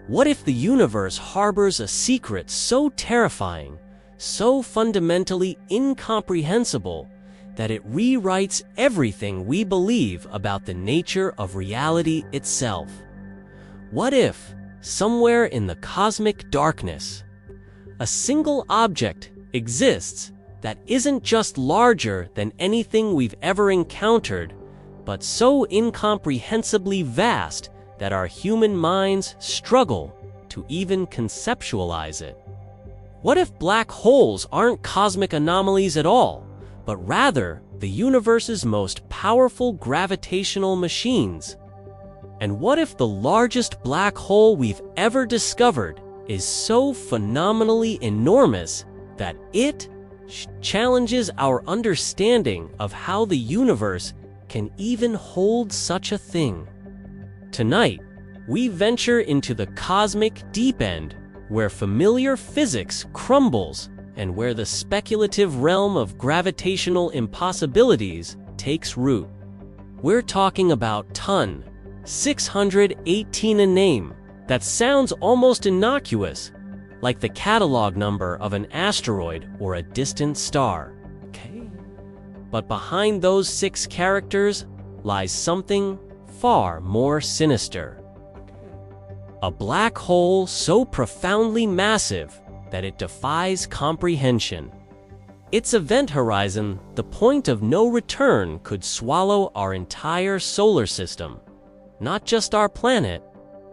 What if the universe harbors a secret so terrifying, so fundamentally incomprehensible, that it rewrites everything we believe about the nature of reality itself? What if, somewhere in the cosmic darkness, a single object exists that isn't just larger than anything we've ever encountered, but so incomprehensibly vast that our human minds struggle to even conceptualize it? What if black holes aren't cosmic anomalies at all, but rather the universe's most powerful gravitational machines? And what if the largest black hole we've ever discovered is so phenomenally enormous that it challenges our understanding of how the universe can even hold such a thing? Tonight, we venture into the cosmic deep end, where familiar physics crumbles and where the speculative realm of gravitational impossibilities takes root. We're talking about TON 618, a name that sounds almost innocuous, like the catalog number of an asteroid or a distant star. Okay. But behind those 6 characters lies something far more sinister. A black hole so profoundly massive that it defies comprehension. Its event horizon, the point of no return, could swallow our entire solar system. Not just our planet,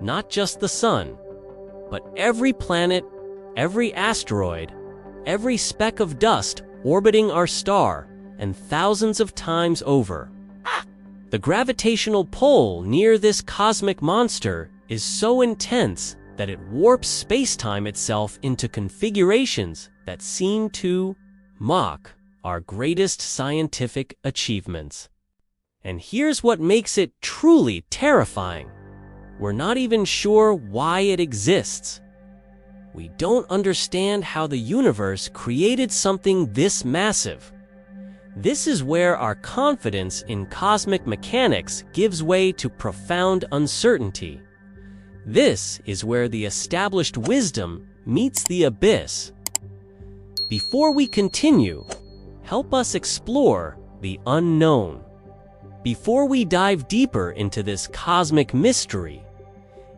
not just the sun, but every planet, every asteroid, every speck of dust orbiting our star, and thousands of times over. The gravitational pull near this cosmic monster is so intense that it warps space-time itself into configurations that seem to mock our greatest scientific achievements. And here's what makes it truly terrifying. We're not even sure why it exists. We don't understand how the universe created something this massive. This is where our confidence in cosmic mechanics gives way to profound uncertainty. This is where the established wisdom meets the abyss. Before we continue, help us explore the unknown. Before we dive deeper into this cosmic mystery,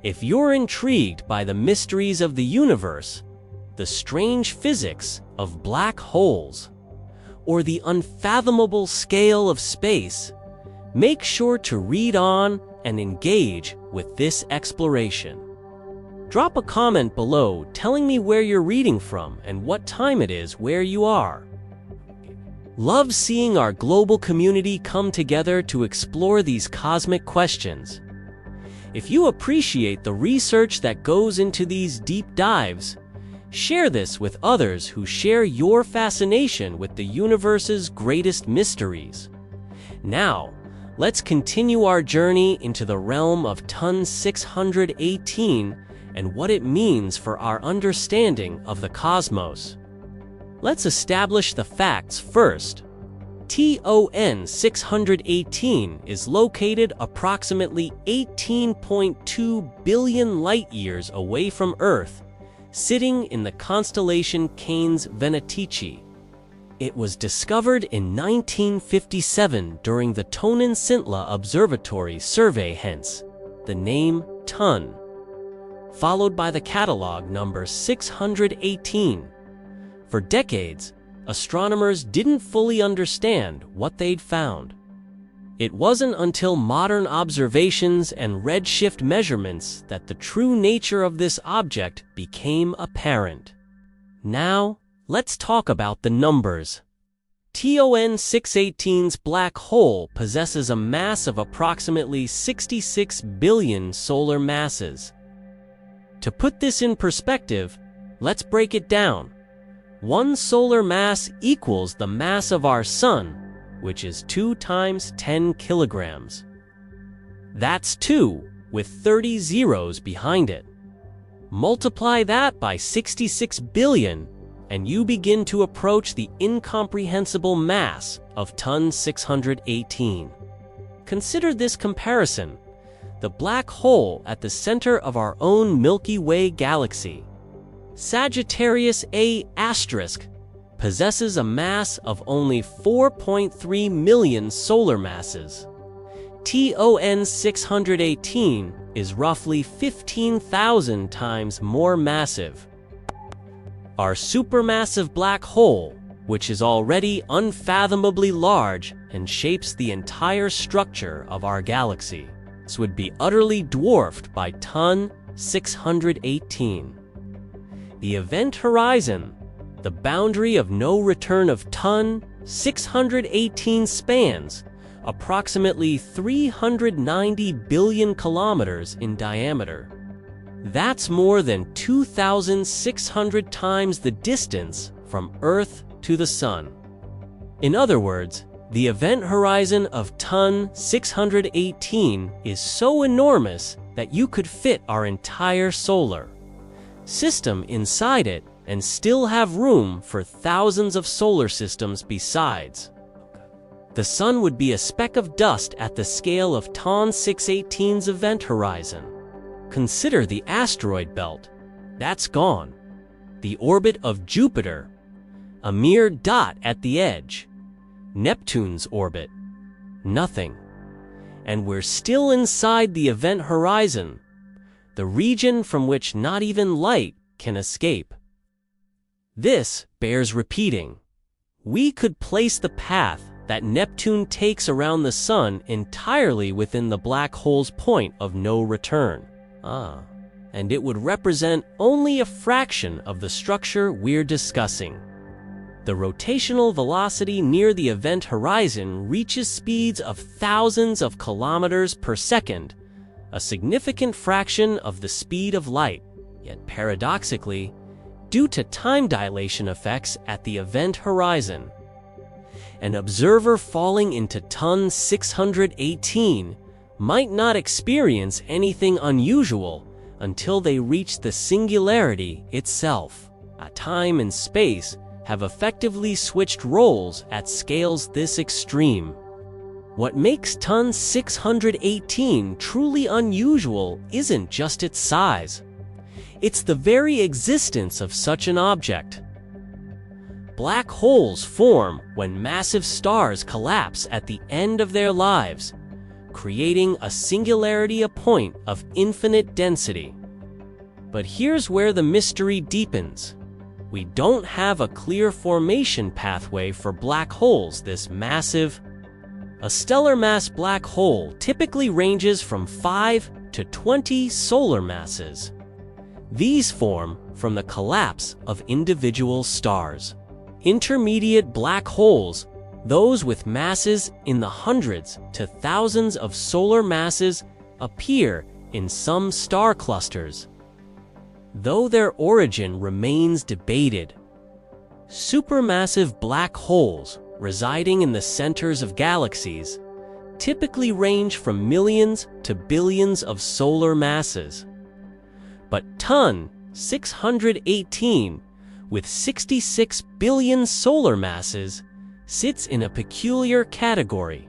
if you're intrigued by the mysteries of the universe, the strange physics of black holes, or the unfathomable scale of space, make sure to read on and engage with this exploration. Drop a comment below telling me where you're reading from and what time it is where you are. Love seeing our global community come together to explore these cosmic questions. If you appreciate the research that goes into these deep dives, share this with others who share your fascination with the universe's greatest mysteries. Now, let's continue our journey into the realm of TON 618 and what it means for our understanding of the cosmos. Let's establish the facts first. TON 618 is located approximately 18.2 billion light-years away from Earth, sitting in the constellation Canes Venatici. It was discovered in 1957 during the Tonin-Scintilla Observatory survey, hence the name TON, followed by the catalog number 618. For decades, astronomers didn't fully understand what they'd found. It wasn't until modern observations and redshift measurements that the true nature of this object became apparent. Now, let's talk about the numbers. TON 618's black hole possesses a mass of approximately 66 billion solar masses. To put this in perspective, let's break it down. One solar mass equals the mass of our sun, which is 2 times 10 kilograms. That's 2 with 30 zeros behind it. Multiply that by 66 billion, and you begin to approach the incomprehensible mass of TON 618. Consider this comparison. the black hole at the center of our own Milky Way galaxy. Sagittarius A** possesses a mass of only 4.3 million solar masses. TON 618 is roughly 15,000 times more massive. Our supermassive black hole, which is already unfathomably large and shapes the entire structure of our galaxy, would be utterly dwarfed by TON 618. The event horizon, the boundary of no return of TON 618, spans approximately 390 billion kilometers in diameter. That's more than 2,600 times the distance from Earth to the Sun. In other words, the event horizon of TON 618 is so enormous that you could fit our entire solar system inside it and still have room for thousands of solar systems besides. The Sun would be a speck of dust at the scale of TON 618's event horizon. Consider the asteroid belt. That's gone. The orbit of Jupiter, a mere dot at the edge. Neptune's orbit, nothing. And we're still inside the event horizon, the region from which not even light can escape. This bears repeating. We could place the path that Neptune takes around the Sun entirely within the black hole's point of no return. And it would represent only a fraction of the structure we're discussing. The rotational velocity near the event horizon reaches speeds of thousands of kilometers per second, a significant fraction of the speed of light. Yet paradoxically, due to time dilation effects at the event horizon, an observer falling into TON 618 might not experience anything unusual until they reach the singularity itself. Time and space have effectively switched roles at scales this extreme. What makes TON 618 truly unusual isn't just its size. It's the very existence of such an object. Black holes form when massive stars collapse at the end of their lives, creating a singularity, a point of infinite density. But here's where the mystery deepens. We don't have a clear formation pathway for black holes this massive. A stellar mass black hole typically ranges from 5 to 20 solar masses. These form from the collapse of individual stars. Intermediate black holes, those with masses in the hundreds to thousands of solar masses, appear in some star clusters, though their origin remains debated. Supermassive black holes, residing in the centers of galaxies, typically range from millions to billions of solar masses. But TON 618, with 66 billion solar masses, sits in a peculiar category.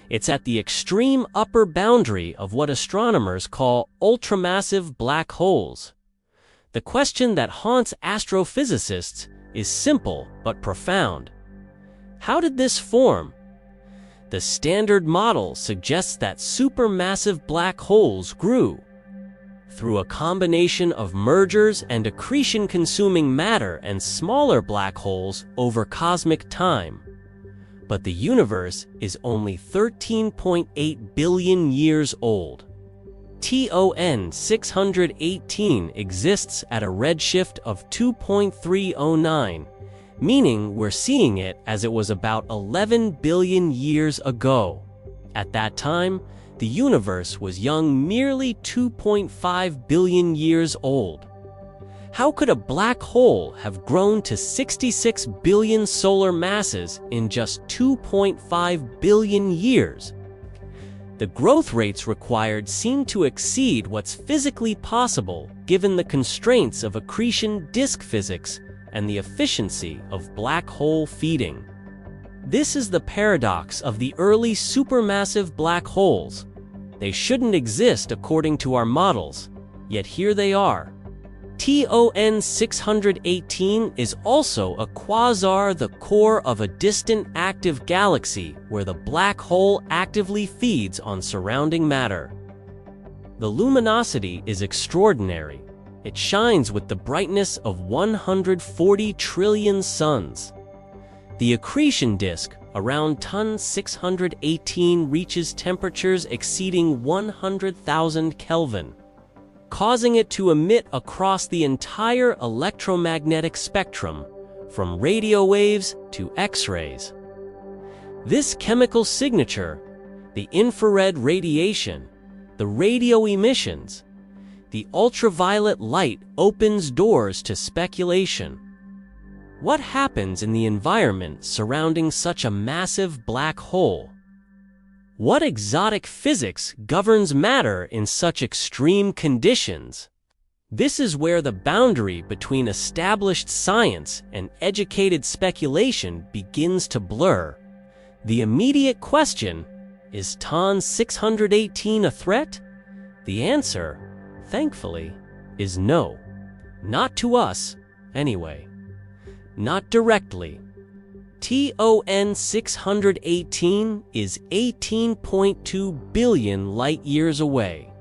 It's at the extreme upper boundary of what astronomers call ultramassive black holes. The question that haunts astrophysicists is simple but profound. How did this form? The standard model suggests that supermassive black holes grew through a combination of mergers and accretion-consuming matter and smaller black holes over cosmic time. But the universe is only 13.8 billion years old. TON 618 exists at a redshift of 2.309, meaning we're seeing it as it was about 11 billion years ago. At that time, the universe was young, merely 2.5 billion years old. How could a black hole have grown to 66 billion solar masses in just 2.5 billion years? The growth rates required seem to exceed what's physically possible given the constraints of accretion disk physics and the efficiency of black hole feeding. This is the paradox of the early supermassive black holes. They shouldn't exist according to our models, yet here they are. TON 618 is also a quasar, the core of a distant active galaxy where the black hole actively feeds on surrounding matter. The luminosity is extraordinary. It shines with the brightness of 140 trillion suns. The accretion disk around TON 618 reaches temperatures exceeding 100,000 Kelvin, causing it to emit across the entire electromagnetic spectrum, from radio waves to X-rays. This chemical signature, the infrared radiation, the radio emissions, the ultraviolet light, opens doors to speculation. What happens in the environment surrounding such a massive black hole? What exotic physics governs matter in such extreme conditions? This is where the boundary between established science and educated speculation begins to blur. The immediate question, is TON 618 a threat? The answer, thankfully, is no. Not to us, anyway. Not directly. TON 618 is 18.2 billion light-years away.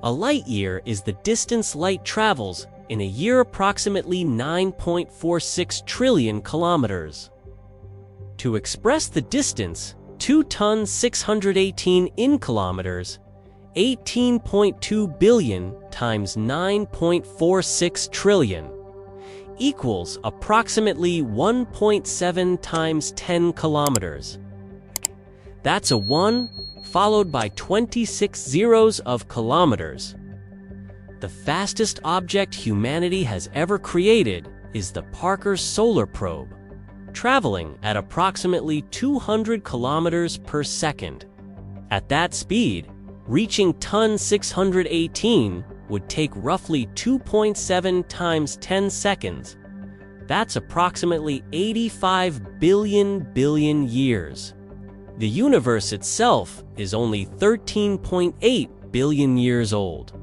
A light-year is the distance light travels in a year, approximately 9.46 trillion kilometers. To express the distance, 2 TON 618 in kilometers, 18.2 billion times 9.46 trillion, equals approximately 1.7 times 10 kilometers. That's a 1 followed by 26 zeros of kilometers. The fastest object humanity has ever created is the Parker Solar Probe, traveling at approximately 200 kilometers per second. At that speed, reaching TON 618 would take roughly 2.7 times 10 seconds. That's approximately 85 billion years. The universe itself is only 13.8 billion years old.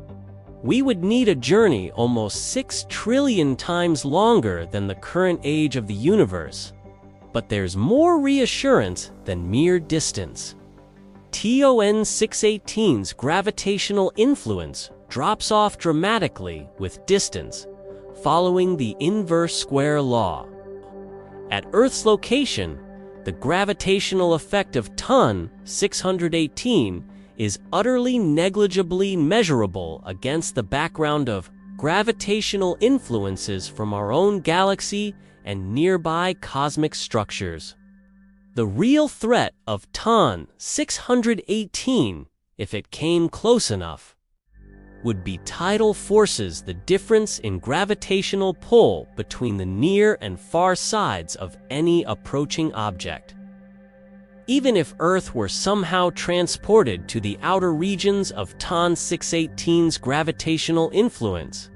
We would need a journey almost 6 trillion times longer than the current age of the universe. But there's more reassurance than mere distance. TON 618's gravitational influence drops off dramatically with distance, following the inverse square law. At Earth's location, the gravitational effect of TON 618 is utterly negligibly measurable against the background of gravitational influences from our own galaxy and nearby cosmic structures. The real threat of TON 618, if it came close enough, would be tidal forces, the difference in gravitational pull between the near and far sides of any approaching object. Even if Earth were somehow transported to the outer regions of TON 618's gravitational influence,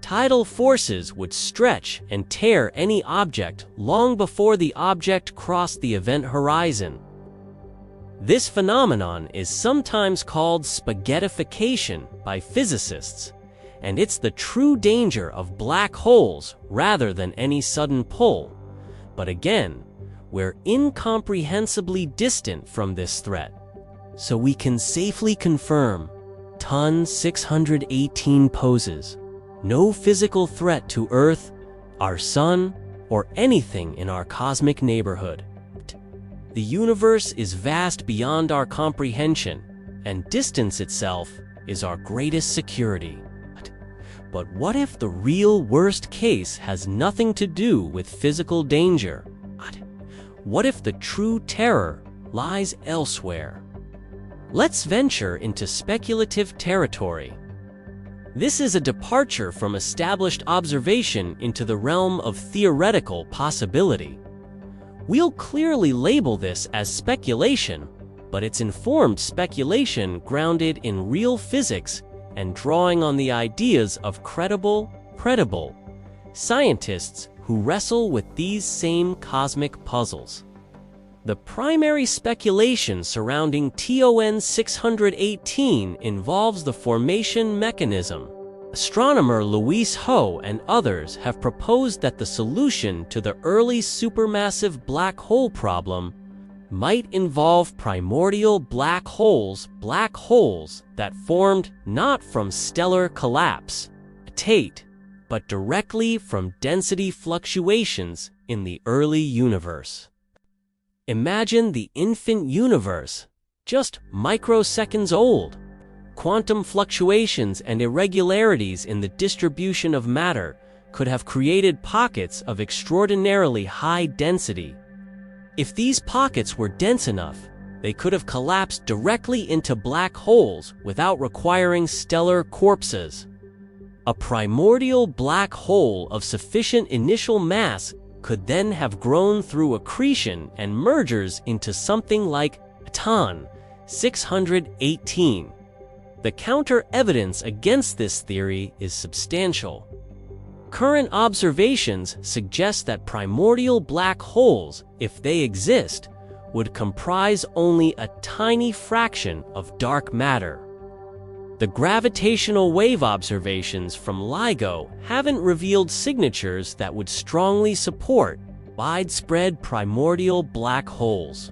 tidal forces would stretch and tear any object long before the object crossed the event horizon. This phenomenon is sometimes called spaghettification by physicists, and it's the true danger of black holes rather than any sudden pull. But again, we're incomprehensibly distant from this threat. So we can safely confirm TON 618 poses no physical threat to Earth, our Sun, or anything in our cosmic neighborhood. The universe is vast beyond our comprehension, and distance itself is our greatest security. But what if the real worst case has nothing to do with physical danger? What if the true terror lies elsewhere? Let's venture into speculative territory. This is a departure from established observation into the realm of theoretical possibility. We'll clearly label this as speculation, but it's informed speculation grounded in real physics and drawing on the ideas of credible scientists who wrestle with these same cosmic puzzles. The primary speculation surrounding TON 618 involves the formation mechanism. Astronomer Louis Ho and others have proposed that the solution to the early supermassive black hole problem might involve primordial black holes that formed not from stellar collapse, tate, but directly from density fluctuations in the early universe. Imagine the infant universe, just microseconds old. Quantum fluctuations and irregularities in the distribution of matter could have created pockets of extraordinarily high density. If these pockets were dense enough, they could have collapsed directly into black holes without requiring stellar corpses. A primordial black hole of sufficient initial mass could then have grown through accretion and mergers into something like TON 618. The counter-evidence against this theory is substantial. Current observations suggest that primordial black holes, if they exist, would comprise only a tiny fraction of dark matter. The gravitational wave observations from LIGO haven't revealed signatures that would strongly support widespread primordial black holes.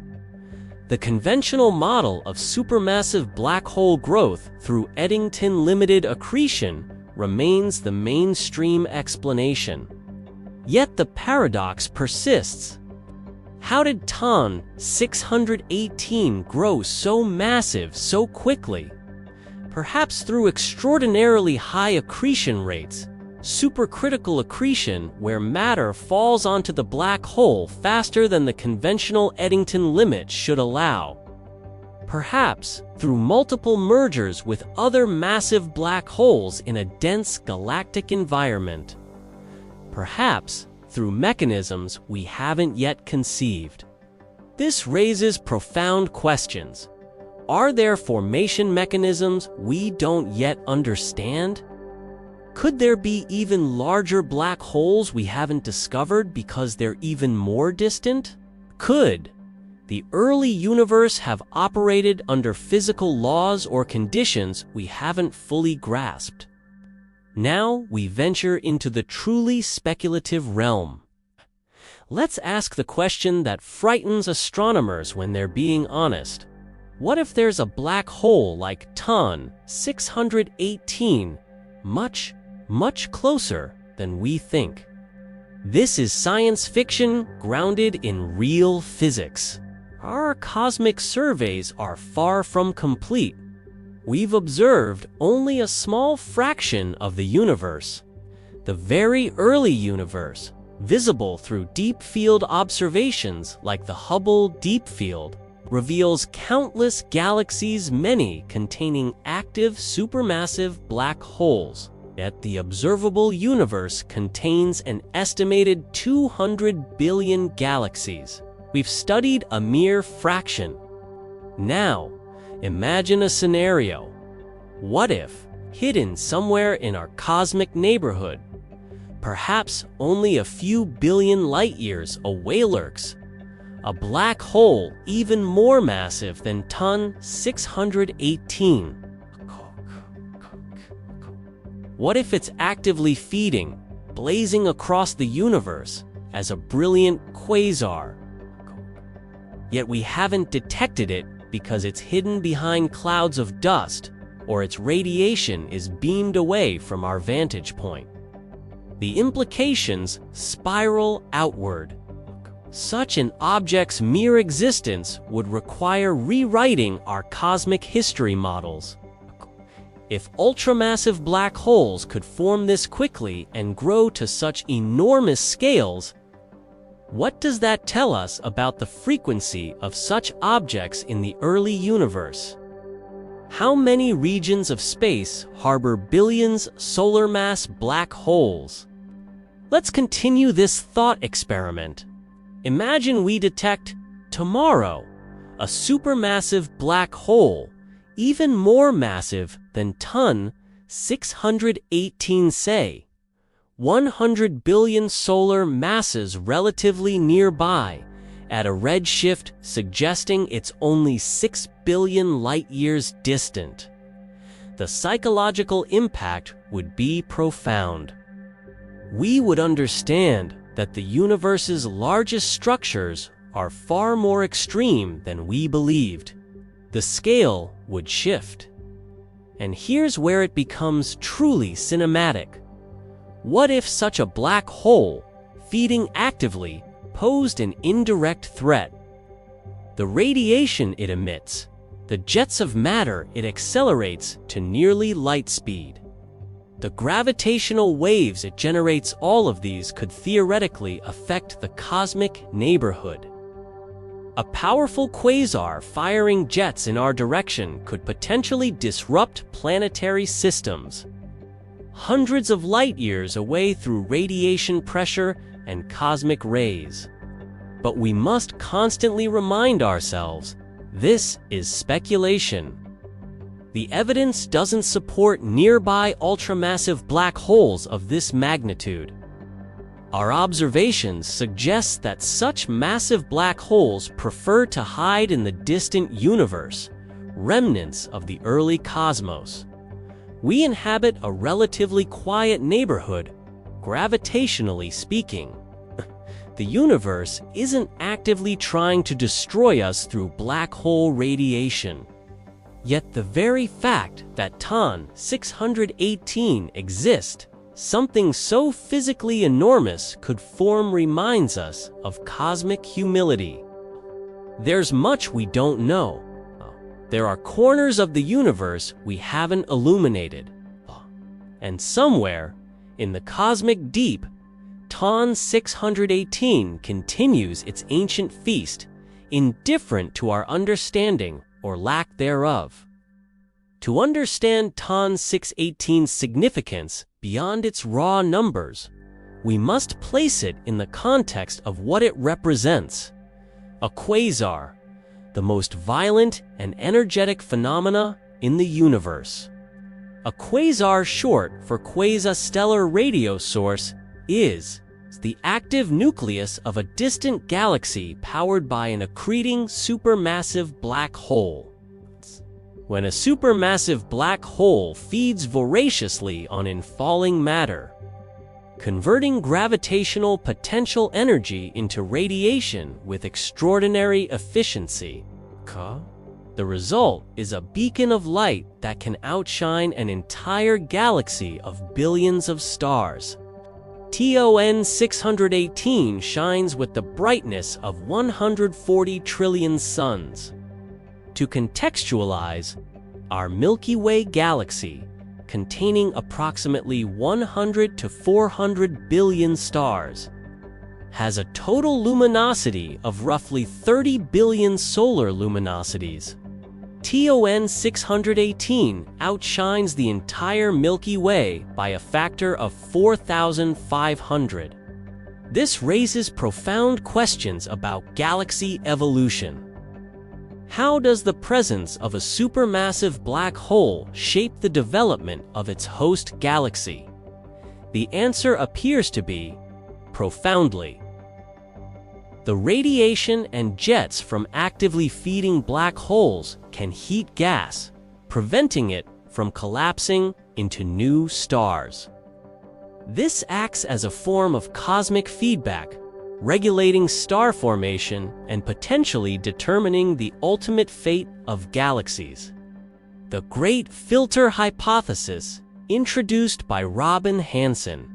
The conventional model of supermassive black hole growth through Eddington-limited accretion remains the mainstream explanation. Yet the paradox persists. How did TON 618 grow so massive so quickly? Perhaps through extraordinarily high accretion rates, supercritical accretion where matter falls onto the black hole faster than the conventional Eddington limit should allow. Perhaps through multiple mergers with other massive black holes in a dense galactic environment. Perhaps through mechanisms we haven't yet conceived. This raises profound questions. Are there formation mechanisms we don't yet understand? Could there be even larger black holes we haven't discovered because they're even more distant? Could the early universe have operated under physical laws or conditions we haven't fully grasped? Now we venture into the truly speculative realm. Let's ask the question that frightens astronomers when they're being honest. What if there's a black hole like TON 618 much, much closer than we think? This is science fiction grounded in real physics. Our cosmic surveys are far from complete. We've observed only a small fraction of the universe. The very early universe, visible through deep field observations like the Hubble Deep Field, reveals countless galaxies, many containing active supermassive black holes. Yet the observable universe contains an estimated 200 billion galaxies. We've studied a mere fraction. Now, imagine a scenario. What if, hidden somewhere in our cosmic neighborhood, perhaps only a few billion light-years away lurks a black hole even more massive than TON 618? What if it's actively feeding, blazing across the universe as a brilliant quasar? Yet we haven't detected it because it's hidden behind clouds of dust, or its radiation is beamed away from our vantage point. The implications spiral outward. Such an object's mere existence would require rewriting our cosmic history models. If ultramassive black holes could form this quickly and grow to such enormous scales, what does that tell us about the frequency of such objects in the early universe? How many regions of space harbor billions solar mass black holes? Let's continue this thought experiment. Imagine we detect, tomorrow, a supermassive black hole, even more massive than TON 618, say, 100 billion solar masses relatively nearby, at a redshift suggesting it's only 6 billion light-years distant. The psychological impact would be profound. We would understand that the universe's largest structures are far more extreme than we believed. The scale would shift. And here's where it becomes truly cinematic. What if such a black hole, feeding actively, posed an indirect threat? The radiation it emits, the jets of matter it accelerates to nearly light speed, the gravitational waves it generates, all of these could theoretically affect the cosmic neighborhood. A powerful quasar firing jets in our direction could potentially disrupt planetary systems, hundreds of light-years away through radiation pressure and cosmic rays. But we must constantly remind ourselves, this is speculation. The evidence doesn't support nearby ultramassive black holes of this magnitude. Our observations suggest that such massive black holes prefer to hide in the distant universe, remnants of the early cosmos. We inhabit a relatively quiet neighborhood, gravitationally speaking. The universe isn't actively trying to destroy us through black hole radiation. Yet the very fact that TON 618 exists, something so physically enormous could form, reminds us of cosmic humility. There's much we don't know. There are corners of the universe we haven't illuminated. And somewhere, in the cosmic deep, TON 618 continues its ancient feast, indifferent to our understanding or lack thereof. To understand TON 618's significance beyond its raw numbers, we must place it in the context of what it represents. A quasar, the most violent and energetic phenomena in the universe. A quasar, short for quasi-stellar radio source, is the active nucleus of a distant galaxy powered by an accreting supermassive black hole. When a supermassive black hole feeds voraciously on infalling matter, converting gravitational potential energy into radiation with extraordinary efficiency, the result is a beacon of light that can outshine an entire galaxy of billions of stars. TON 618 shines with the brightness of 140 trillion suns. To contextualize, our Milky Way galaxy, containing approximately 100 to 400 billion stars, has a total luminosity of roughly 30 billion solar luminosities. TON 618 outshines the entire Milky Way by a factor of 4,500. This raises profound questions about galaxy evolution. How does the presence of a supermassive black hole shape the development of its host galaxy? The answer appears to be profoundly. The radiation and jets from actively feeding black holes can heat gas, preventing it from collapsing into new stars. This acts as a form of cosmic feedback, regulating star formation and potentially determining the ultimate fate of galaxies. The Great Filter Hypothesis, introduced by Robin Hansen,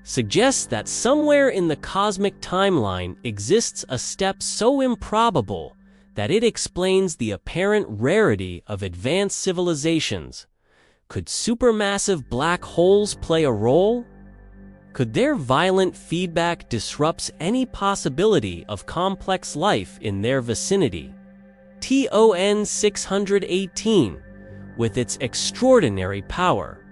suggests that somewhere in the cosmic timeline exists a step so improbable that it explains the apparent rarity of advanced civilizations. Could supermassive black holes play a role? Could their violent feedback disrupt any possibility of complex life in their vicinity? TON 618, with its extraordinary power,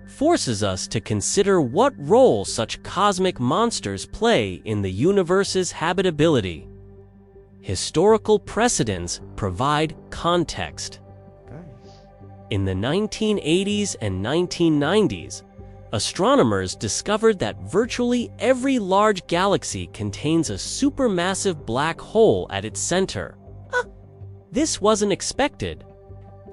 forces us to consider what role such cosmic monsters play in the universe's habitability. Historical precedents provide context. In the 1980s and 1990s, astronomers discovered that virtually every large galaxy contains a supermassive black hole at its center. This wasn't expected.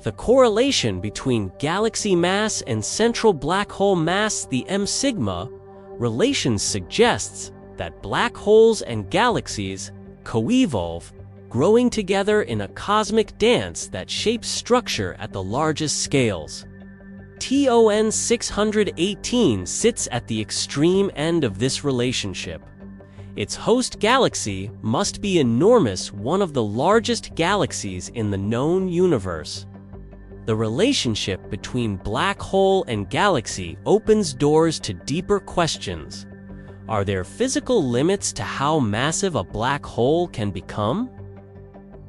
The correlation between galaxy mass and central black hole mass, the m-sigma, relation suggests that black holes and galaxies co-evolve, growing together in a cosmic dance that shapes structure at the largest scales. TON 618 sits at the extreme end of this relationship. Its host galaxy must be enormous, one of the largest galaxies in the known universe. The relationship between black hole and galaxy opens doors to deeper questions. Are there physical limits to how massive a black hole can become?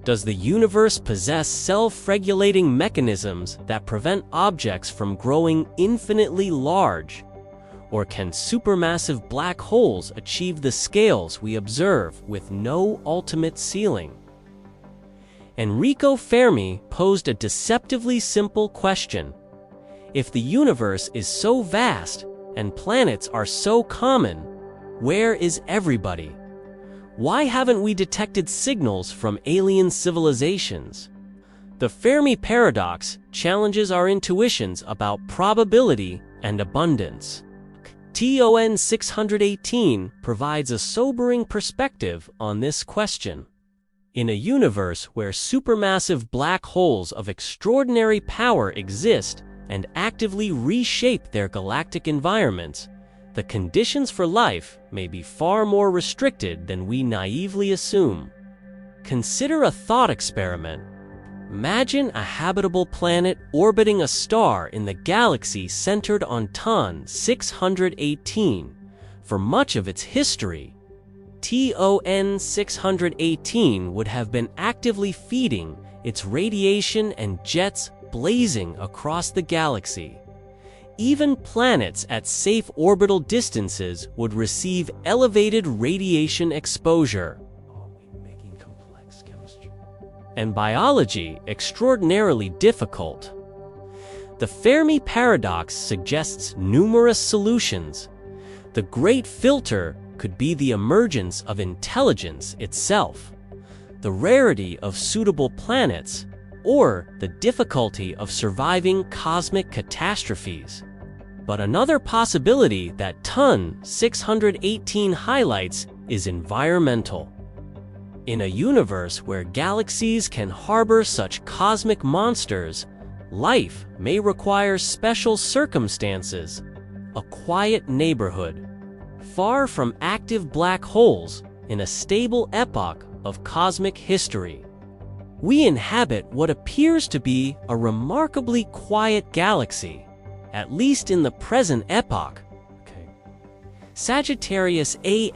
Does the universe possess self-regulating mechanisms that prevent objects from growing infinitely large? Or can supermassive black holes achieve the scales we observe with no ultimate ceiling? Enrico Fermi posed a deceptively simple question. If the universe is so vast and planets are so common, where is everybody? Why haven't we detected signals from alien civilizations? The Fermi paradox challenges our intuitions about probability and abundance. TON 618 provides a sobering perspective on this question. In a universe where supermassive black holes of extraordinary power exist and actively reshape their galactic environments, the conditions for life may be far more restricted than we naively assume. Consider a thought experiment. Imagine a habitable planet orbiting a star in the galaxy centered on TON 618. For much of its history, TON 618 would have been actively feeding its radiation and jets blazing across the galaxy. Even planets at safe orbital distances would receive elevated radiation exposure. Making complex chemistry. And biology extraordinarily difficult. The Fermi paradox suggests numerous solutions. The great filter could be the emergence of intelligence itself, the rarity of suitable planets, or the difficulty of surviving cosmic catastrophes. But another possibility that TON 618 highlights is environmental. In a universe where galaxies can harbor such cosmic monsters, life may require special circumstances, a quiet neighborhood, far from active black holes in a stable epoch of cosmic history. We inhabit what appears to be a remarkably quiet galaxy, at least in the present epoch. Sagittarius A*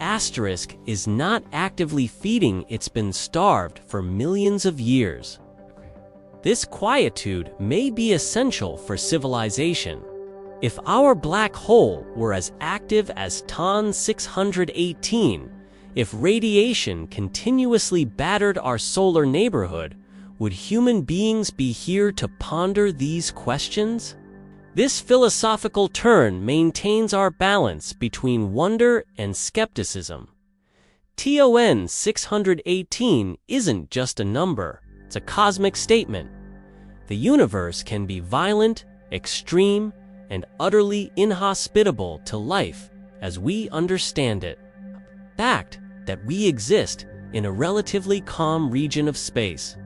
is not actively feeding, it's been starved for millions of years. This quietude may be essential for civilization. If our black hole were as active as TON 618, if radiation continuously battered our solar neighborhood, would human beings be here to ponder these questions? This philosophical turn maintains our balance between wonder and skepticism. TON 618 isn't just a number, it's a cosmic statement. The universe can be violent, extreme, and utterly inhospitable to life as we understand it. The fact that we exist in a relatively calm region of space,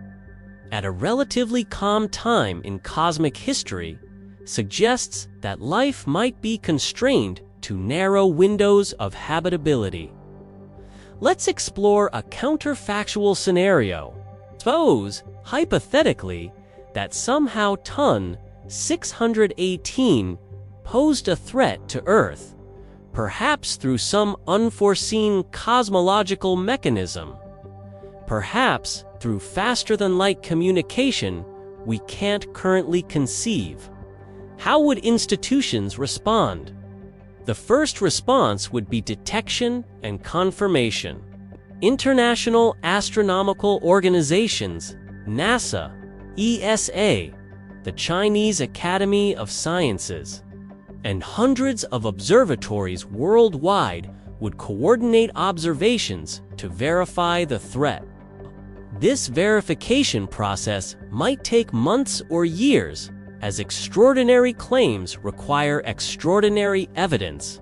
at a relatively calm time in cosmic history, suggests that life might be constrained to narrow windows of habitability. Let's explore a counterfactual scenario. Suppose, hypothetically, that somehow TON 618 posed a threat to Earth, perhaps through some unforeseen cosmological mechanism, perhaps through faster-than-light communication we can't currently conceive. How would institutions respond? The first response would be detection and confirmation. International astronomical organizations, NASA, ESA, the Chinese Academy of Sciences, and hundreds of observatories worldwide would coordinate observations to verify the threat. This verification process might take months or years, as extraordinary claims require extraordinary evidence.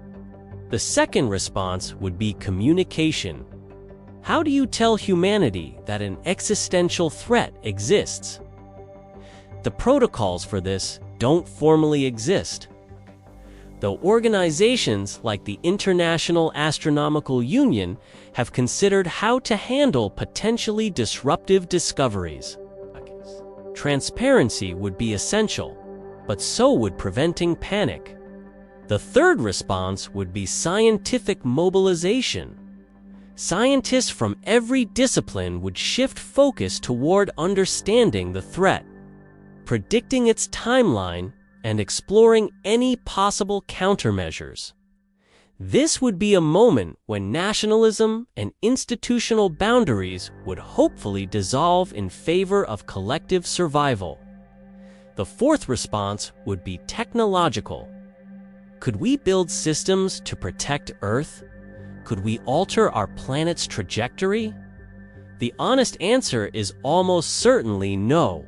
The second response would be communication. How do you tell humanity that an existential threat exists? The protocols for this don't formally exist. Though organizations like the International Astronomical Union have considered how to handle potentially disruptive discoveries. Transparency would be essential, but so would preventing panic. The third response would be scientific mobilization. Scientists from every discipline would shift focus toward understanding the threat, predicting its timeline, and exploring any possible countermeasures. This would be a moment when nationalism and institutional boundaries would hopefully dissolve in favor of collective survival. The fourth response would be technological. Could we build systems to protect Earth? Could we alter our planet's trajectory? The honest answer is almost certainly no.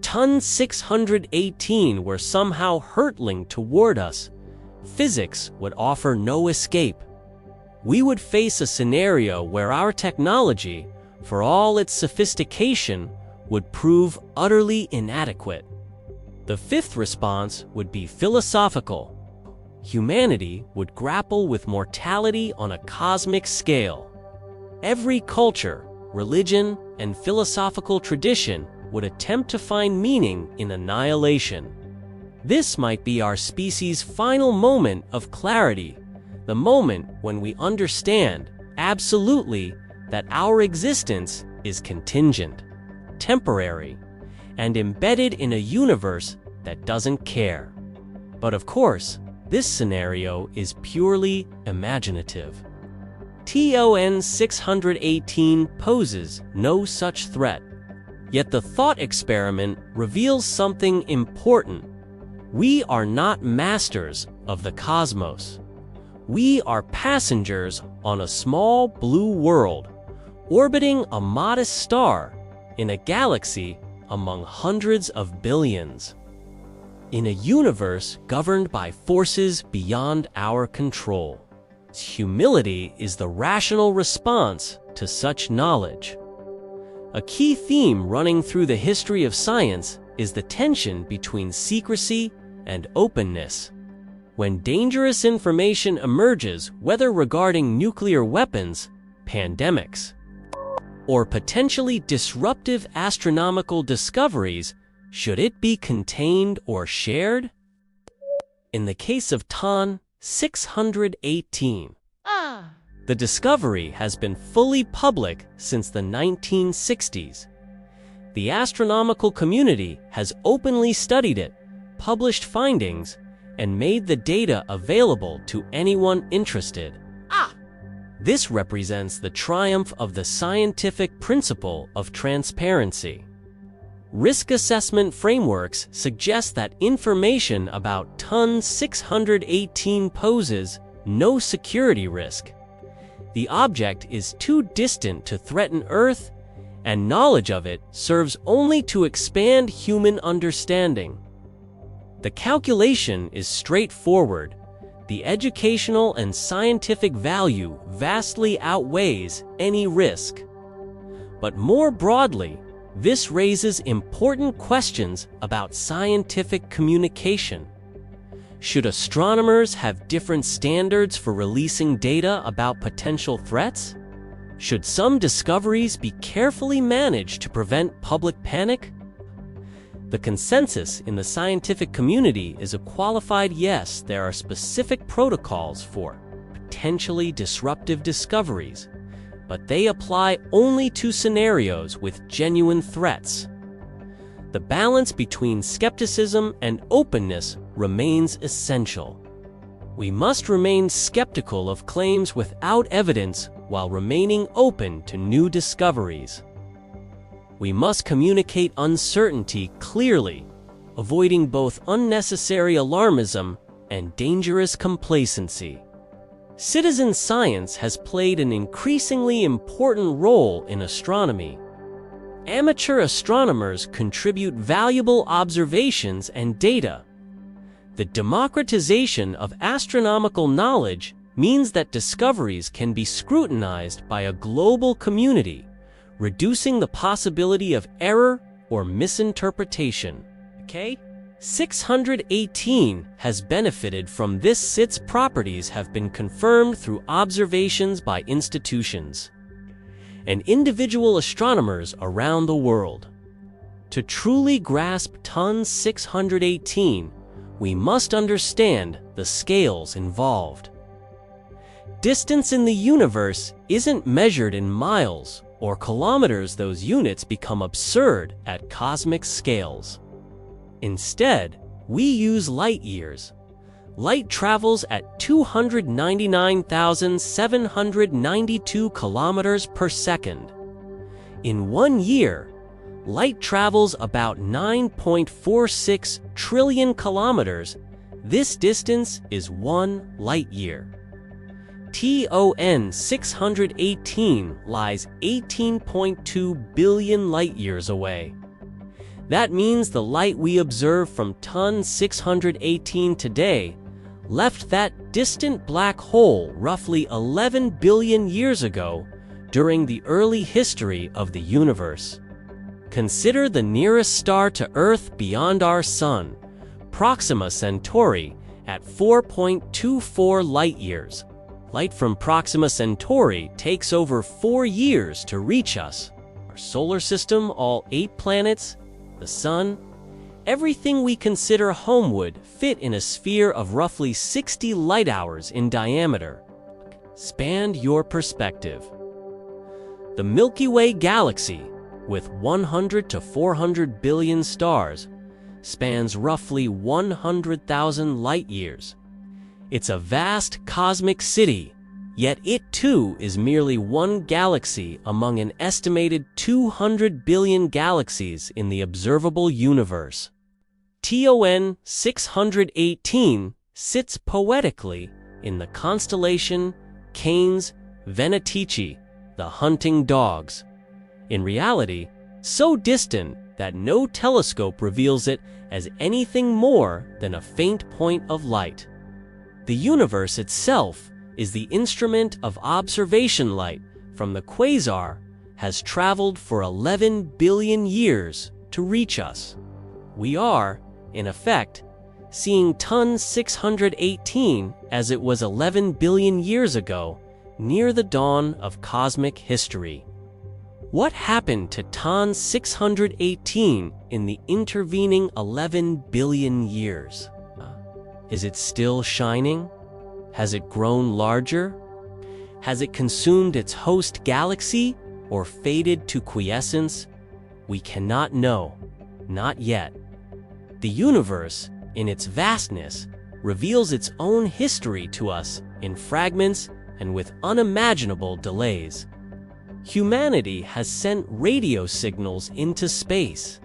Ton 618 were somehow hurtling toward us. Physics would offer no escape. We would face a scenario where our technology, for all its sophistication, would prove utterly inadequate. The fifth response would be philosophical. Humanity would grapple with mortality on a cosmic scale. Every culture, religion, and philosophical tradition would attempt to find meaning in annihilation. This might be our species' final moment of clarity, the moment when we understand, absolutely, that our existence is contingent, temporary, and embedded in a universe that doesn't care. But of course, this scenario is purely imaginative. TON 618 poses no such threat. Yet the thought experiment reveals something important. We are not masters of the cosmos. We are passengers on a small blue world, orbiting a modest star in a galaxy among hundreds of billions. In a universe governed by forces beyond our control. Humility is the rational response to such knowledge. A key theme running through the history of science is the tension between secrecy and openness. When dangerous information emerges, whether regarding nuclear weapons, pandemics, or potentially disruptive astronomical discoveries, should it be contained or shared? In the case of TON 618, the discovery has been fully public since the 1960s. The astronomical community has openly studied it, published findings, and made the data available to anyone interested. This represents the triumph of the scientific principle of transparency. Risk assessment frameworks suggest that information about TON 618 poses no security risk. The object is too distant to threaten Earth, and knowledge of it serves only to expand human understanding. The calculation is straightforward. The educational and scientific value vastly outweighs any risk. But more broadly, this raises important questions about scientific communication. Should astronomers have different standards for releasing data about potential threats? Should some discoveries be carefully managed to prevent public panic? The consensus in the scientific community is a qualified yes. There are specific protocols for potentially disruptive discoveries, but they apply only to scenarios with genuine threats. The balance between skepticism and openness remains essential. We must remain skeptical of claims without evidence while remaining open to new discoveries. We must communicate uncertainty clearly, avoiding both unnecessary alarmism and dangerous complacency. Citizen science has played an increasingly important role in astronomy. Amateur astronomers contribute valuable observations and data. The democratization of astronomical knowledge means that discoveries can be scrutinized by a global community, reducing the possibility of error or misinterpretation. Okay? 618 has benefited from this. Its properties have been confirmed through observations by institutions and individual astronomers around the world. To truly grasp TON 618, we must understand the scales involved. Distance in the universe isn't measured in miles or kilometers. Those units become absurd at cosmic scales. Instead, we use light years. Light travels at 299,792 kilometers per second. In 1 year, light travels about 9.46 trillion kilometers. This distance is 1 light year. TON 618 lies 18.2 billion light years away. That means the light we observe from TON 618 today left that distant black hole roughly 11 billion years ago during the early history of the universe. Consider the nearest star to Earth beyond our Sun, Proxima Centauri, at 4.24 light-years. Light from Proxima Centauri takes over 4 years to reach us. Our solar system, all 8 planets, the Sun, everything we consider home would fit in a sphere of roughly 60 light-hours in diameter. Expand your perspective. The Milky Way galaxy, with 100 to 400 billion stars, spans roughly 100,000 light-years. It's a vast cosmic city, yet it too is merely one galaxy among an estimated 200 billion galaxies in the observable universe. TON 618 sits poetically in the constellation Canes Venatici, the hunting dogs. In reality, so distant that no telescope reveals it as anything more than a faint point of light. The universe itself is the instrument of observation. Light from the quasar has traveled for 11 billion years to reach us. We are, in effect, seeing TON 618 as it was 11 billion years ago, near the dawn of cosmic history. What happened to TON 618 in the intervening 11 billion years? Is it still shining? Has it grown larger? Has it consumed its host galaxy or faded to quiescence? We cannot know, not yet. The universe, in its vastness, reveals its own history to us in fragments and with unimaginable delays. Humanity has sent radio signals into space.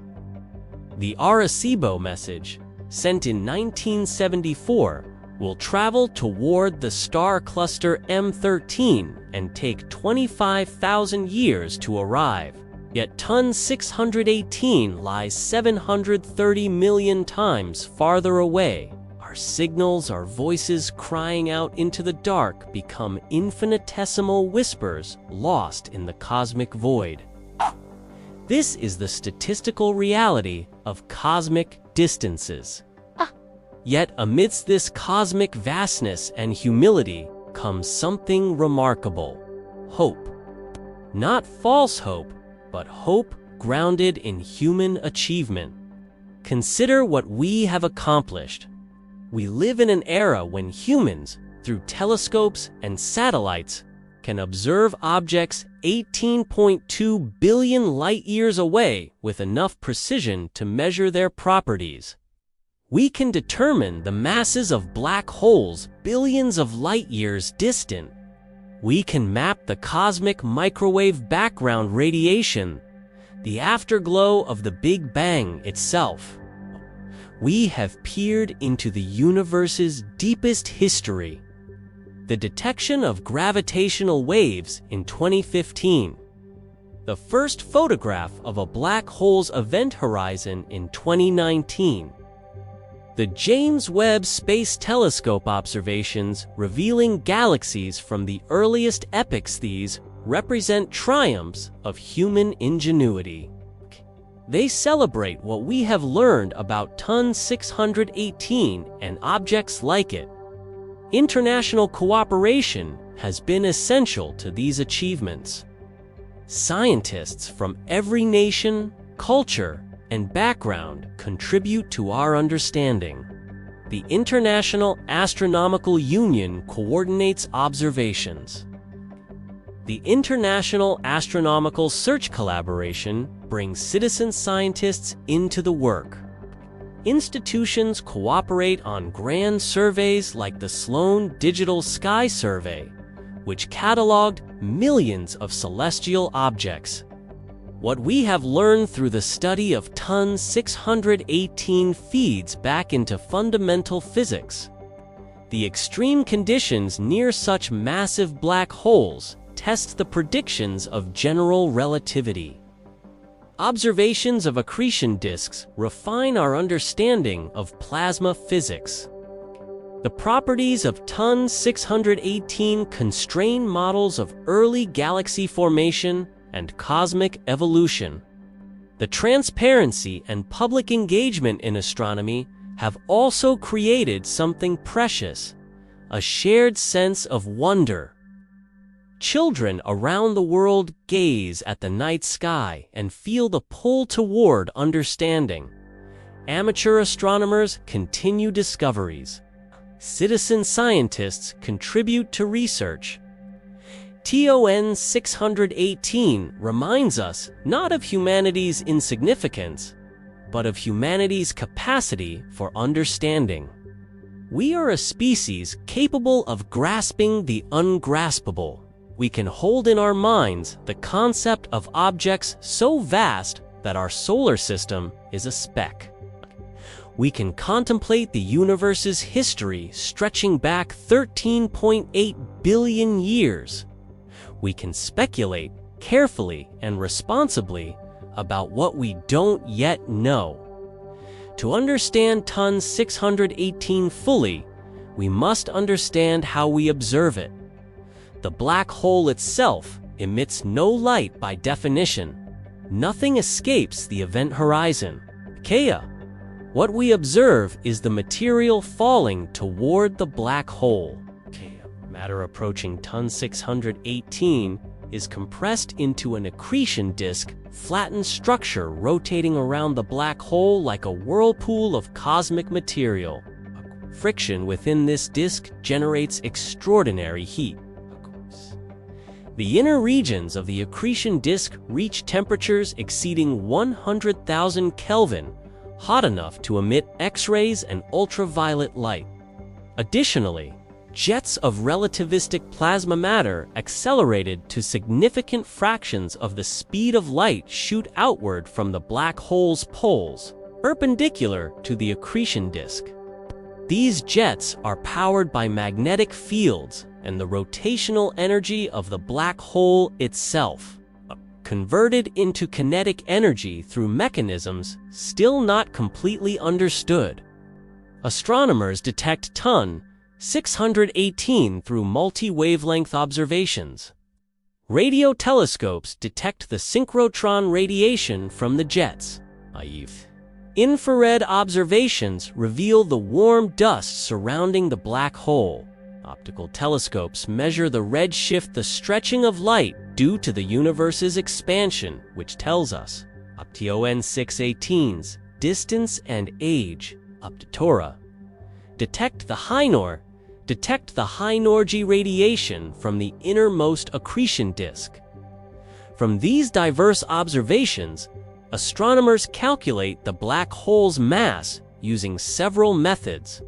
The Arecibo message, sent in 1974, will travel toward the star cluster M13 and take 25,000 years to arrive. Yet TON 618 lies 730 million times farther away. Our signals, our voices crying out into the dark, become infinitesimal whispers lost in the cosmic void. This is the statistical reality of cosmic distances. Yet amidst this cosmic vastness and humility comes something remarkable: hope. Not false hope, but hope grounded in human achievement. Consider what we have accomplished. We live in an era when humans, through telescopes and satellites, can observe objects 18.2 billion light-years away with enough precision to measure their properties. We can determine the masses of black holes billions of light-years distant. We can map the cosmic microwave background radiation, the afterglow of the Big Bang itself. we have peered into the universe's deepest history. The detection of gravitational waves in 2015. The first photograph of a black hole's event horizon in 2019. The James Webb Space Telescope observations revealing galaxies from the earliest epochs. These represent triumphs of human ingenuity. They celebrate what we have learned about TON 618 and objects like it. International cooperation has been essential to these achievements. Scientists from every nation, culture, and background contribute to our understanding. The International Astronomical Union coordinates observations. The International Astronomical Search Collaboration brings citizen scientists into the work. Institutions cooperate on grand surveys like the Sloan Digital Sky Survey, which cataloged millions of celestial objects. What we have learned through the study of TON 618 feeds back into fundamental physics. The extreme conditions near such massive black holes test the predictions of general relativity. Observations of accretion disks refine our understanding of plasma physics. The properties of TON 618 constrain models of early galaxy formation and cosmic evolution. The transparency and public engagement in astronomy have also created something precious, a shared sense of wonder. Children around the world gaze at the night sky and feel the pull toward understanding. Amateur astronomers continue discoveries. Citizen scientists contribute to research. TON 618 reminds us not of humanity's insignificance, but of humanity's capacity for understanding. We are a species capable of grasping the ungraspable. We can hold in our minds the concept of objects so vast that our solar system is a speck. We can contemplate the universe's history stretching back 13.8 billion years. We can speculate carefully and responsibly about what we don't yet know. To understand TON 618 fully, we must understand how we observe it. The black hole itself emits no light by definition. Nothing escapes the event horizon. Kea. What we observe is the material falling toward the black hole. Matter approaching TON 618 is compressed into an accretion disk, flattened structure rotating around the black hole like a whirlpool of cosmic material. Friction within this disk generates extraordinary heat. The inner regions of the accretion disk reach temperatures exceeding 100,000 Kelvin, hot enough to emit X-rays and ultraviolet light. Additionally, jets of relativistic plasma matter accelerated to significant fractions of the speed of light shoot outward from the black hole's poles, perpendicular to the accretion disk. These jets are powered by magnetic fields and the rotational energy of the black hole itself, converted into kinetic energy through mechanisms still not completely understood. Astronomers detect TON 618 through multi-wavelength observations. Radio telescopes detect the synchrotron radiation from the jets. Infrared observations reveal the warm dust surrounding the black hole. Optical telescopes measure the redshift, the stretching of light due to the universe's expansion, which tells us TON 618's distance and age. Optitora detect the high-energy radiation from the innermost accretion disk. From these diverse observations, astronomers calculate the black hole's mass using several methods.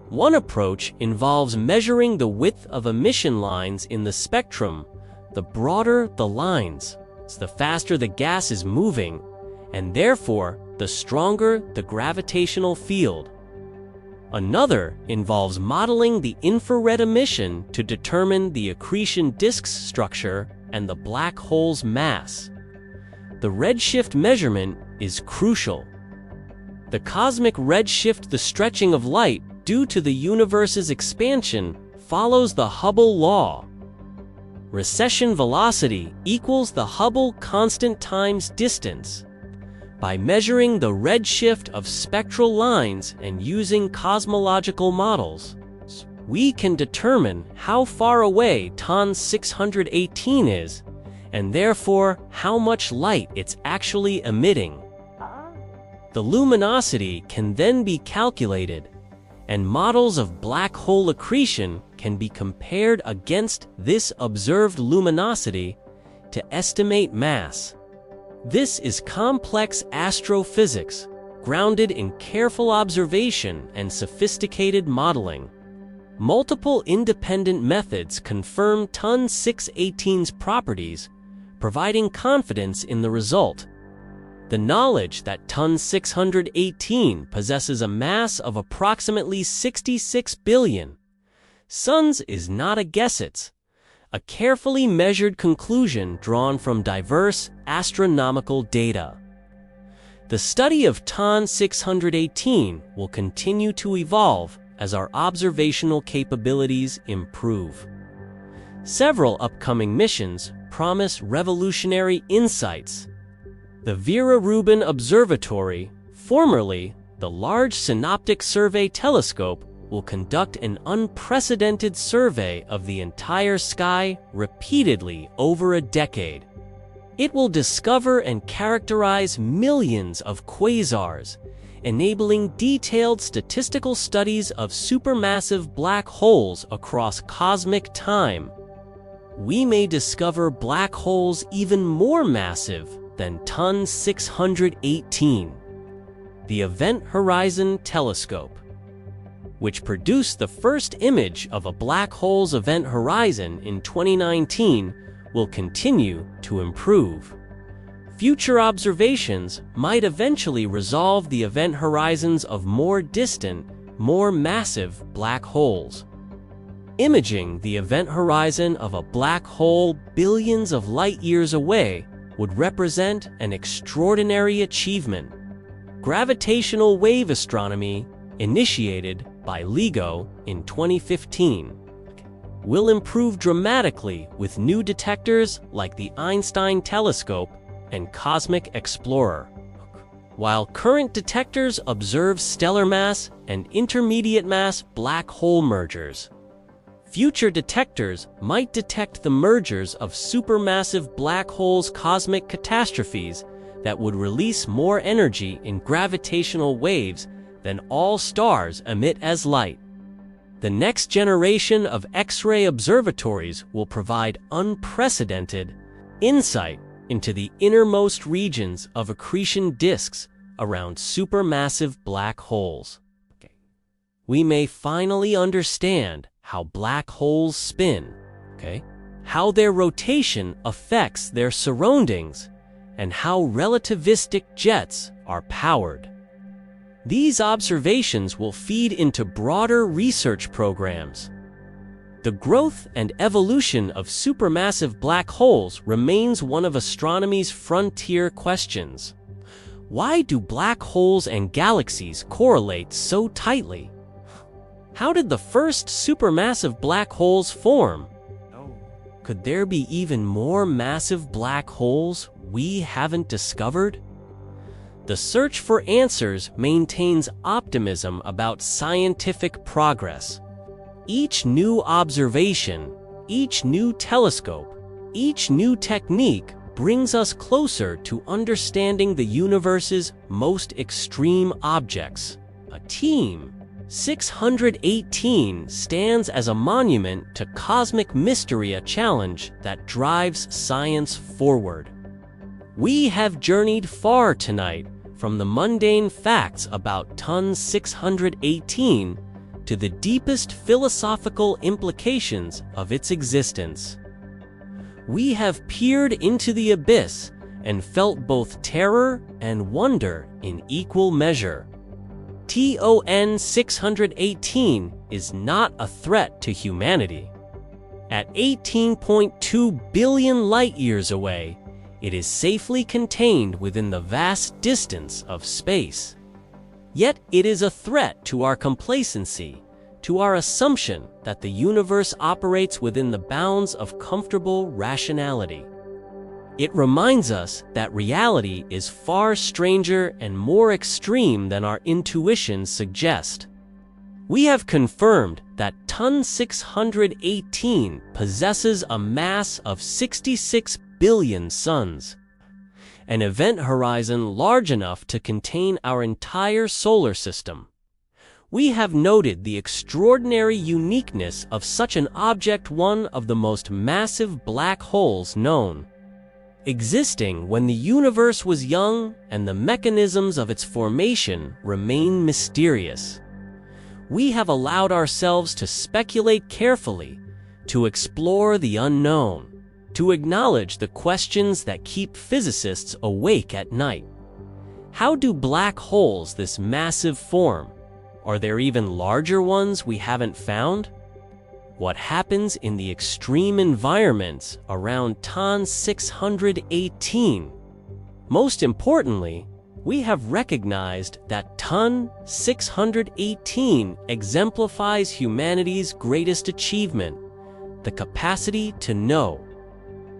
One approach involves measuring the width of emission lines in the spectrum. The broader the lines, the faster the gas is moving, and therefore the stronger the gravitational field. Another involves modeling the infrared emission to determine the accretion disk's structure and the black hole's mass. The redshift measurement is crucial. The cosmic redshift, the stretching of light due to the universe's expansion, follows the Hubble law. Recession velocity equals the Hubble constant times distance. By measuring the redshift of spectral lines and using cosmological models, we can determine how far away TON 618 is, and therefore how much light it's actually emitting. The luminosity can then be calculated, and models of black hole accretion can be compared against this observed luminosity to estimate mass. This is complex astrophysics, grounded in careful observation and sophisticated modeling. Multiple independent methods confirm TON 618's properties, providing confidence in the result. The knowledge that TON 618 possesses a mass of approximately 66 billion suns is not a guess, it's a carefully measured conclusion drawn from diverse astronomical data. The study of TON 618 will continue to evolve as our observational capabilities improve. Several upcoming missions promise revolutionary insights. The Vera Rubin Observatory, formerly the Large Synoptic Survey Telescope, will conduct an unprecedented survey of the entire sky repeatedly over a decade. It will discover and characterize millions of quasars, enabling detailed statistical studies of supermassive black holes across cosmic time. We may discover black holes even more massive than TON 618. The Event Horizon Telescope, which produced the first image of a black hole's event horizon in 2019, will continue to improve. Future observations might eventually resolve the event horizons of more distant, more massive black holes. Imaging the event horizon of a black hole billions of light-years away would represent an extraordinary achievement. Gravitational wave astronomy, initiated by LIGO in 2015, will improve dramatically with new detectors like the Einstein Telescope and Cosmic Explorer. While current detectors observe stellar mass and intermediate mass black hole mergers, future detectors might detect the mergers of supermassive black holes' cosmic catastrophes that would release more energy in gravitational waves than all stars emit as light. The next generation of X-ray observatories will provide unprecedented insight into the innermost regions of accretion disks around supermassive black holes. We may finally understand how black holes spin, how their rotation affects their surroundings, and how relativistic jets are powered. These observations will feed into broader research programs. The growth and evolution of supermassive black holes remains one of astronomy's frontier questions. Why do black holes and galaxies correlate so tightly? How did the first supermassive black holes form? Could there be even more massive black holes we haven't discovered? The search for answers maintains optimism about scientific progress. Each new observation, each new telescope, each new technique brings us closer to understanding the universe's most extreme objects. A TON 618 stands as a monument to cosmic mystery, a challenge that drives science forward. We have journeyed far tonight, from the mundane facts about TON 618 to the deepest philosophical implications of its existence. We have peered into the abyss and felt both terror and wonder in equal measure. TON 618 is not a threat to humanity. At 18.2 billion light-years away, it is safely contained within the vast distance of space. Yet it is a threat to our complacency, to our assumption that the universe operates within the bounds of comfortable rationality. It reminds us that reality is far stranger and more extreme than our intuitions suggest. We have confirmed that TON 618 possesses a mass of 66 billion suns, an event horizon large enough to contain our entire solar system. We have noted the extraordinary uniqueness of such an object, one of the most massive black holes known, existing when the universe was young and the mechanisms of its formation remain mysterious. We have allowed ourselves to speculate carefully, to explore the unknown, to acknowledge the questions that keep physicists awake at night. How do black holes this massive form? Are there even larger ones we haven't found? What happens in the extreme environments around TON 618? Most importantly, we have recognized that TON 618 exemplifies humanity's greatest achievement, the capacity to know.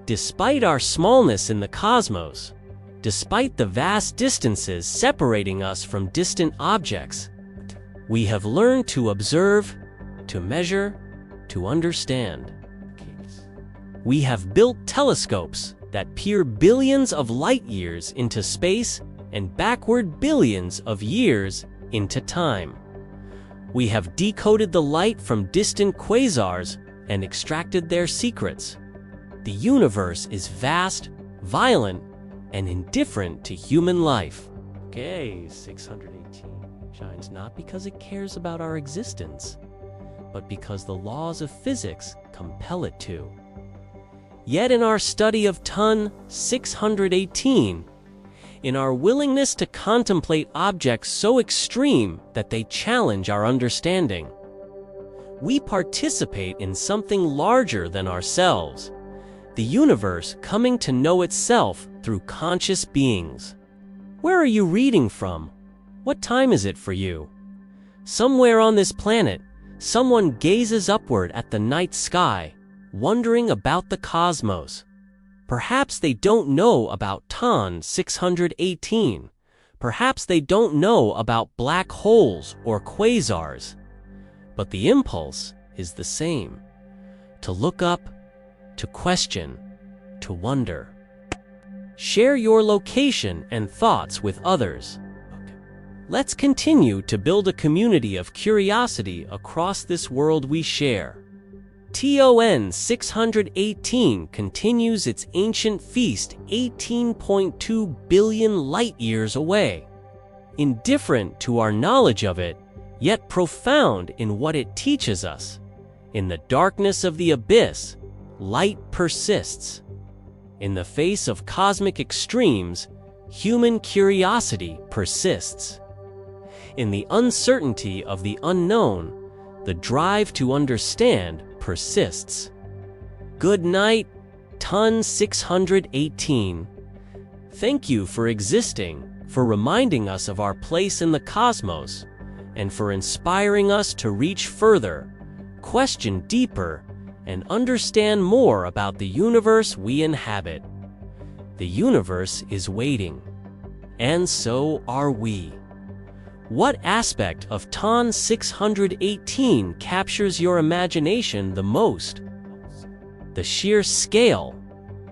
Despite our smallness in the cosmos, despite the vast distances separating us from distant objects, we have learned to observe, to measure, to understand. We have built telescopes that peer billions of light-years into space and backward billions of years into time. We have decoded the light from distant quasars and extracted their secrets. The universe is vast, violent, and indifferent to human life. 618 shines not because it cares about our existence, but because the laws of physics compel it to. Yet in our study of TON 618, in our willingness to contemplate objects so extreme that they challenge our understanding, we participate in something larger than ourselves, the universe coming to know itself through conscious beings. Where are you reading from? What time is it for you? Somewhere on this planet, someone gazes upward at the night sky, wondering about the cosmos. Perhaps they don't know about TON 618. Perhaps they don't know about black holes or quasars. But the impulse is the same: to look up, to question, to wonder. Share your location and thoughts with others. Let's continue to build a community of curiosity across this world we share. TON 618 continues its ancient feast 18.2 billion light-years away. Indifferent to our knowledge of it, yet profound in what it teaches us. In the darkness of the abyss, light persists. In the face of cosmic extremes, human curiosity persists. In the uncertainty of the unknown, the drive to understand persists. Good night, TON 618. Thank you for existing, for reminding us of our place in the cosmos, and for inspiring us to reach further, question deeper, and understand more about the universe we inhabit. The universe is waiting, and so are we. What aspect of TON 618 captures your imagination the most? The sheer scale,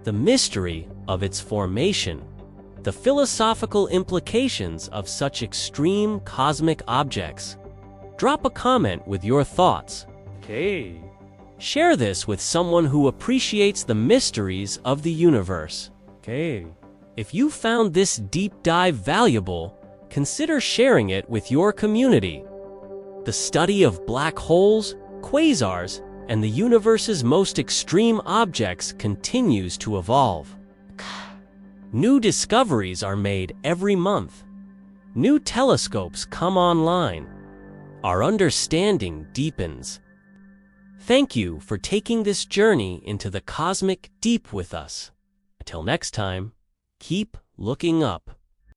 the mystery of its formation, the philosophical implications of such extreme cosmic objects. Drop a comment with your thoughts. Share this with someone who appreciates the mysteries of the universe. If you found this deep dive valuable, consider sharing it with your community. The study of black holes, quasars, and the universe's most extreme objects continues to evolve. New discoveries are made every month. New telescopes come online. Our understanding deepens. Thank you for taking this journey into the cosmic deep with us. Until next time, keep looking up.